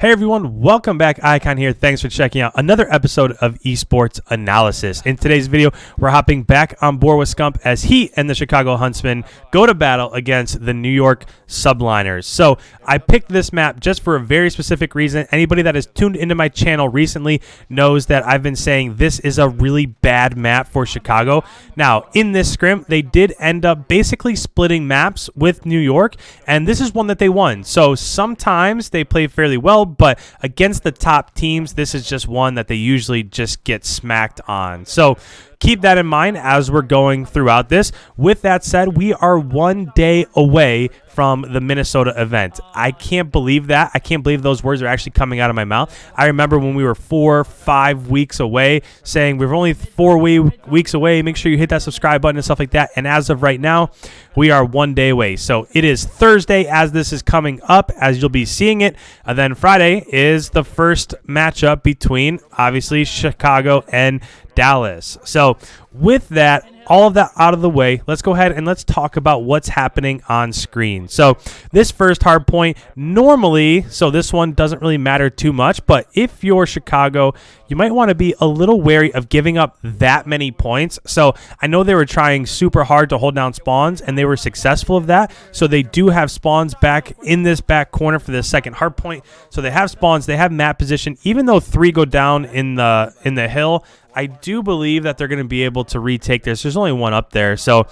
Hey everyone, welcome back. Icon here. Thanks for checking out another episode of Esports Analysis. In today's video, we're hopping back on board with Scump as he and the Chicago Huntsmen go to battle against the New York Subliners. So I picked this map just for a very specific reason. Anybody that has tuned into my channel recently knows that I've been saying this is a really bad map for Chicago. Now, in this scrim, they did end up basically splitting maps with New York, and this is one that they won. So sometimes they play fairly well, but against the top teams, this is just one that they usually just get smacked on. So keep that in mind as we're going throughout this. With that said, we are 1 day away from the Minnesota event. I can't believe that. I can't believe those words are actually coming out of my mouth. I remember when we were 4-5 weeks away saying we're only 4 weeks away. Make sure you hit that subscribe button and stuff like that. And as of right now, we are 1 day away. So it is Thursday as this is coming up, as you'll be seeing it. And then Friday is the first matchup between, obviously, Chicago and Dallas. So with that, all of that out of the way, let's go ahead and let's talk about what's happening on screen. So this first hard point, normally, so this one doesn't really matter too much, but if you're Chicago, you might want to be a little wary of giving up that many points. So I know they were trying super hard to hold down spawns, and they were successful of that. So they do have spawns back in this back corner for the second hard point. So they have spawns, they have map position. Even though 3 go down in the hill, I do believe that they're going to be able to retake this. There's only one up there. So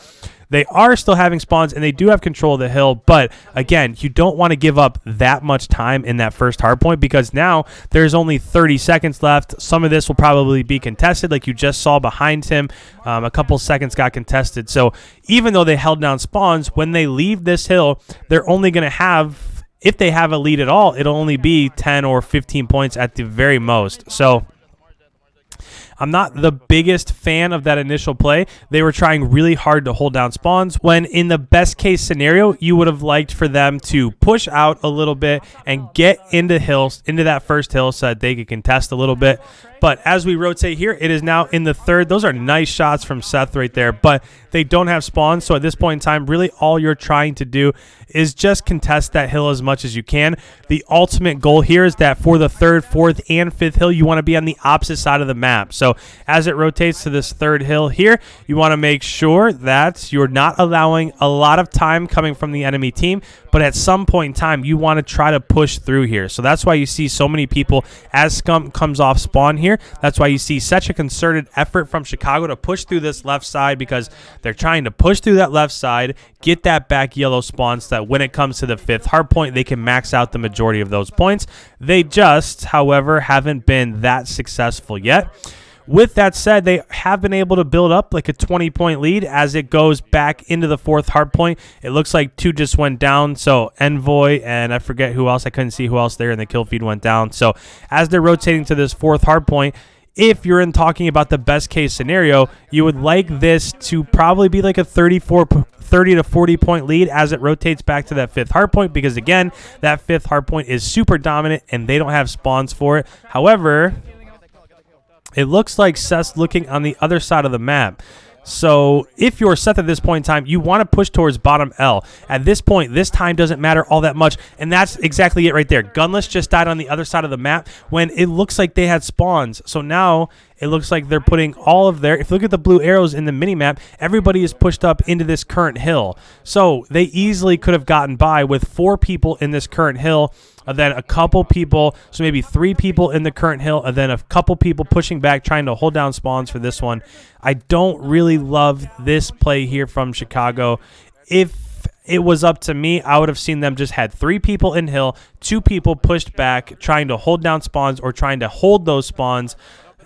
they are still having spawns, and they do have control of the hill. But, again, you don't want to give up that much time in that first hardpoint because now there's only 30 seconds left. Some of this will probably be contested like you just saw behind him. A couple seconds got contested. So even though they held down spawns, when they leave this hill, they're only going to have, if they have a lead at all, it'll only be 10 or 15 points at the very most. So I'm not the biggest fan of that initial play. They were trying really hard to hold down spawns when in the best case scenario, you would have liked for them to push out a little bit and get into that first hill so that they could contest a little bit. But as we rotate here, it is now in the third. Those are nice shots from Seth right there, but they don't have spawns. So at this point in time, really all you're trying to do is just contest that hill as much as you can. The ultimate goal here is that for the third, fourth, and fifth hill, you want to be on the opposite side of the map. So as it rotates to this third hill here, you want to make sure that you're not allowing a lot of time coming from the enemy team, but at some point in time, you want to try to push through here. So that's why you see so many people as Scump comes off spawn here. That's why you see such a concerted effort from Chicago to push through this left side because they're trying to push through that left side, get that back yellow spawn so that when it comes to the fifth hard point, they can max out the majority of those points. They just, however, haven't been that successful yet. With that said, they have been able to build up like a 20-point lead as it goes back into the fourth hard point. It looks like 2 just went down. So Envoy and I forget who else. I couldn't see who else there, and the kill feed went down. So as they're rotating to this fourth hard point, if you're talking about the best case scenario, you would like this to probably be like a 30 to 40 point lead as it rotates back to that fifth hard point because, again, that fifth hard point is super dominant and they don't have spawns for it. However, it looks like Seth's looking on the other side of the map. So if you're Seth at this point in time, you want to push towards bottom L. At this point, this time doesn't matter all that much, and that's exactly it right there. Gunless just died on the other side of the map when it looks like they had spawns. So now it looks like they're putting all of their, if you look at the blue arrows in the minimap, everybody is pushed up into this current hill. So they easily could have gotten by with 4 people in this current hill, and then a couple people, so maybe 3 people in the current hill, and then a couple people pushing back, trying to hold down spawns for this one. I don't really love this play here from Chicago. If it was up to me, I would have seen them just had 3 people in hill, 2 people pushed back, trying to hold down spawns or trying to hold those spawns.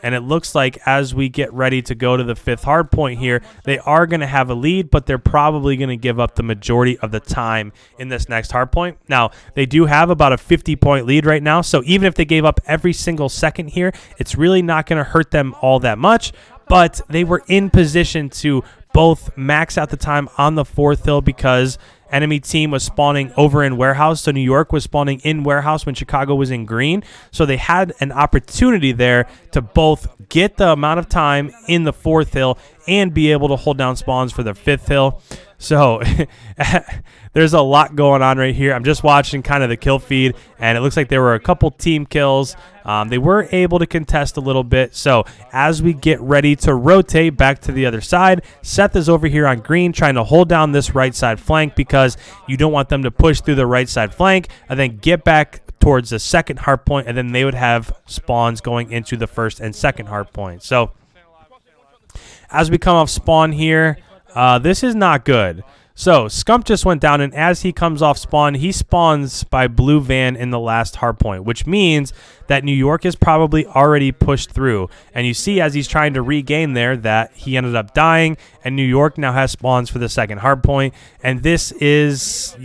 And it looks like as we get ready to go to the fifth hard point here, they are going to have a lead, but they're probably going to give up the majority of the time in this next hard point. Now, they do have about a 50-point lead right now, so even if they gave up every single second here, it's really not going to hurt them all that much, but they were in position to both max out the time on the fourth hill because enemy team was spawning over in warehouse, so New York was spawning in warehouse when Chicago was in green. So they had an opportunity there to both get the amount of time in the 4th hill and be able to hold down spawns for the 5th hill. So there's a lot going on right here. I'm just watching kind of the kill feed, and it looks like there were a couple team kills. They were able to contest a little bit. So as we get ready to rotate back to the other side, Seth is over here on green trying to hold down this right side flank because you don't want them to push through the right side flank and then get back towards the second hard point, and then they would have spawns going into the first and second hard point. So as we come off spawn here, this is not good. So Scump just went down, and as he comes off spawn, he spawns by blue van in the last hard point, which means that New York is probably already pushed through. And you see as he's trying to regain there that he ended up dying, and New York now has spawns for the second hard point. And this is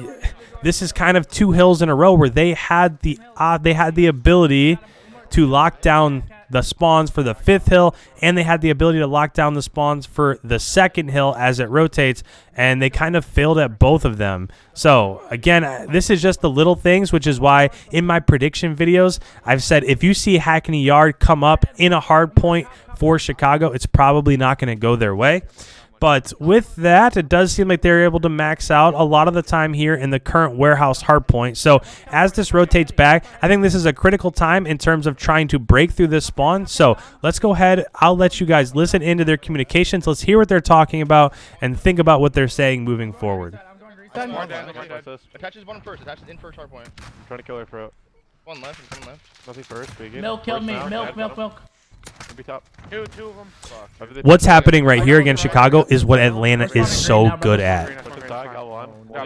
kind of 2 hills in a row where they had the ability to lock down the spawns for the 5th hill, and they had the ability to lock down the spawns for the 2nd hill as it rotates, and they kind of failed at both of them. So again, this is just the little things, which is why in my prediction videos I've said if you see Hackney Yard come up in a hard point for Chicago, it's probably not going to go their way. But with that, it does seem like they're able to max out a lot of the time here in the current warehouse hardpoint. So as this rotates back, I think this is a critical time in terms of trying to break through this spawn. So let's go ahead. I'll let you guys listen into their communications. Let's hear what they're talking about and think about what they're saying moving forward. Attaches one first. Attaches in first hardpoint. I'm trying to kill her throat. One left. Nothing first. Milk killed me. Milk. Be top. Two of them. Fuck. What's happening right here against Chicago is what Atlanta is so good at.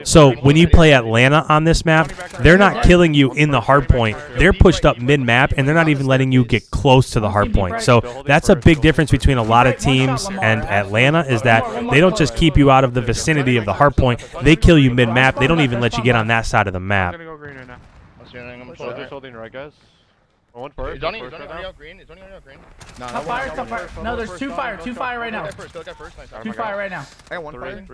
So when you play Atlanta on this map, they're not killing you in the hard point. They're pushed up mid-map, and they're not even letting you get close to the hard point. So that's a big difference between a lot of teams and Atlanta, is that they don't just keep you out of the vicinity of the hard point. They kill you mid-map. They don't even let you get on that side of the map. Soldier's holding right, guys. One first. Is Donnie out green? Top fire. No, there's 2 fire. 2 fire right now. 2 fire right now. I got 1 fire.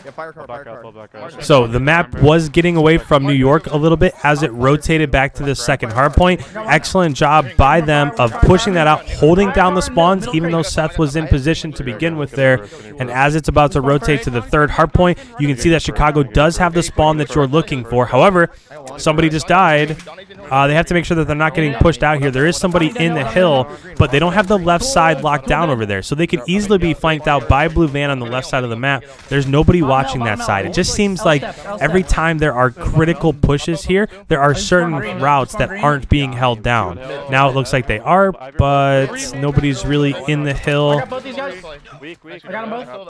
Yeah, fire car. So the map was getting away from New York a little bit as it rotated back to the second hardpoint. Excellent job by them of pushing that out, holding down the spawns, even though Seth was in position to begin with there. And as it's about to rotate to the third hardpoint, you can see that Chicago does have the spawn that you're looking for. However, somebody just died. They have to make sure that they're not getting pushed out here. There is somebody in the hill, but they don't have the left side locked down over there. So they could easily be flanked out by blue van on the left side of the map. There's nobody watching that side. It just seems like every time there are critical pushes here, there are certain routes that aren't being held down. Now it looks like they are, but nobody's really in the hill.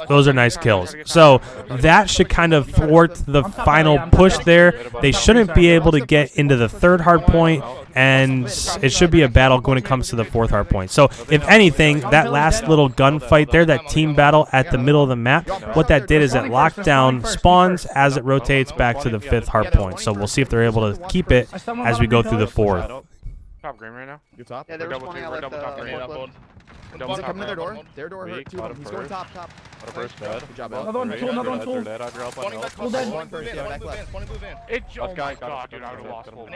Those are nice kills. So that should kind of thwart the final push there. They shouldn't be able to get into the third hard point, and it should be a battle when it comes to the fourth hard point. So if anything, that last little gunfight there, that team battle at the middle of the map, what that did is it locked down spawns as it rotates back to the fifth hard point. So we'll see if they're able to keep it as we go through the fourth. Top green right now. You top? Yeah, they're spawning out left. Is it coming to their door? Their door hurt. Two of them. He's going top. First dead. Good job, Another one, two. Full dead. One blue van. It just God, dude, I would have lost full.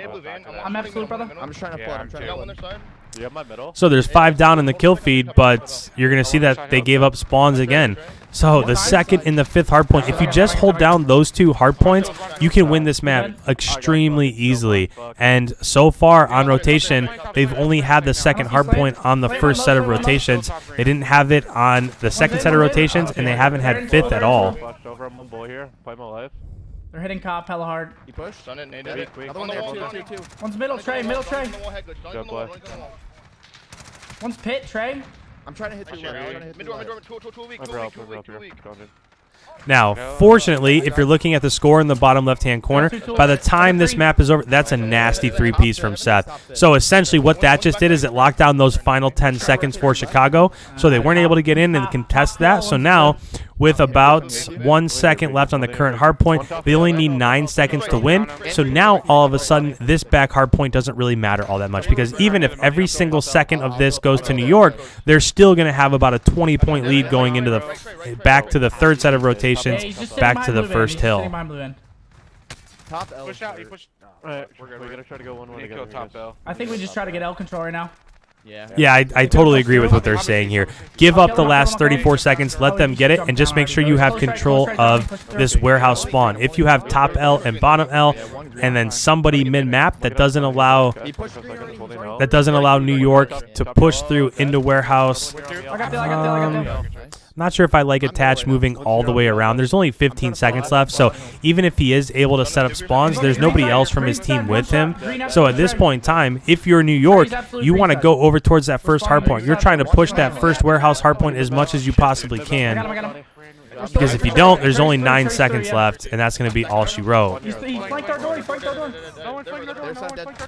I'm absolute, brother. I'm just trying to flood. I'm trying to got flood. one side. You have my middle. So there's 5 down in the kill feed, but you're going to see that they gave up spawns again. So the second and the fifth hard point, if you just hold down those 2 hard points, you can win this map extremely easily. And so far on rotation, they've only had the second hard point on the first set of rotations. They didn't have it on the second set of rotations, and they haven't had fifth at all. They're hitting cop hella hard. He pushed. Done it. Another one there. Two. One's middle tray. One's pit tray. I'm trying to hit through. Mid-door. Too weak. Now, fortunately, if you're looking at the score in the bottom left-hand corner, by the time this map is over, that's a nasty 3-piece from Seth. So essentially what that just did is it locked down those final 10 seconds for Chicago, so they weren't able to get in and contest that. So now with about 1 second left on the current hardpoint, they only need 9 seconds to win. So now, all of a sudden, this back hardpoint doesn't really matter all that much, because even if every single second of this goes to New York, they're still going to have about a 20-point lead going into the back to the third set of rotations, back to the first hill. Top L. Push out. He pushed. Alright, we're good. We gotta try to go 1-1 together. Top L. I think we just try to get L control right now. Yeah, I totally agree with what they're saying here. Give up the last 34 seconds, let them get it, and just make sure you have control of this warehouse spawn. If you have top L and bottom L, and then somebody mid-map that doesn't allow New York to push through into warehouse. Not sure if I like attach moving all the way around. There's only 15 seconds left, so even if he is able to set up spawns, there's nobody else from his team with him. So at this point in time, if you're New York, you want to go over towards that first hardpoint. You're trying to push that first warehouse hardpoint as much as you possibly can. Because if you don't, there's only 9 seconds left, and that's going to be all she wrote. He flanked our door. He flanked our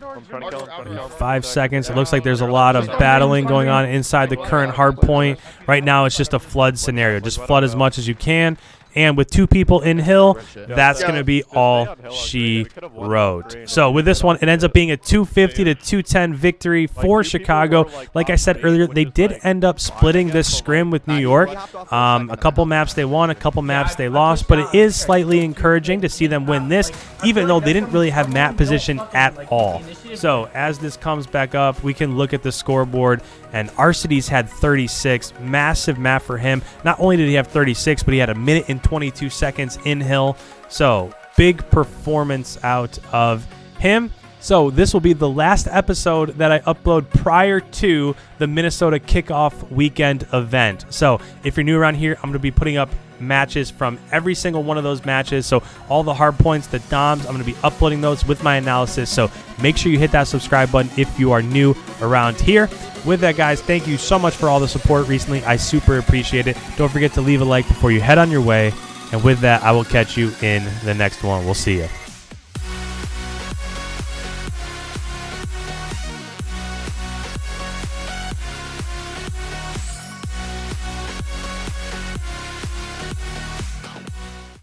door. 5 seconds. It looks like there's a lot of battling going on inside the current hardpoint. Right now, it's just a flood scenario. Just flood as much as you can. And with 2 people in hill, that's going to be all she wrote. So with this one, it ends up being a 250 to 210 victory for Chicago. Like I said earlier, they did end up splitting this scrim with New York. A couple maps they won, a couple maps they lost, but it is slightly encouraging to see them win this, even though they didn't really have map position at all. So as this comes back up, we can look at the scoreboard, and Arcides had 36. Massive map for him. Not only did he have 36, but he had 1 minute and 22 seconds in hill. So big performance out of him. So this will be the last episode that I upload prior to the Minnesota kickoff weekend event. So if you're new around here, I'm going to be putting up matches from every single one of those matches. So all the hard points, the DOMs, I'm going to be uploading those with my analysis. So make sure you hit that subscribe button if you are new around here. With that, guys, thank you so much for all the support recently. I super appreciate it. Don't forget to leave a like before you head on your way. And with that, I will catch you in the next one. We'll see you.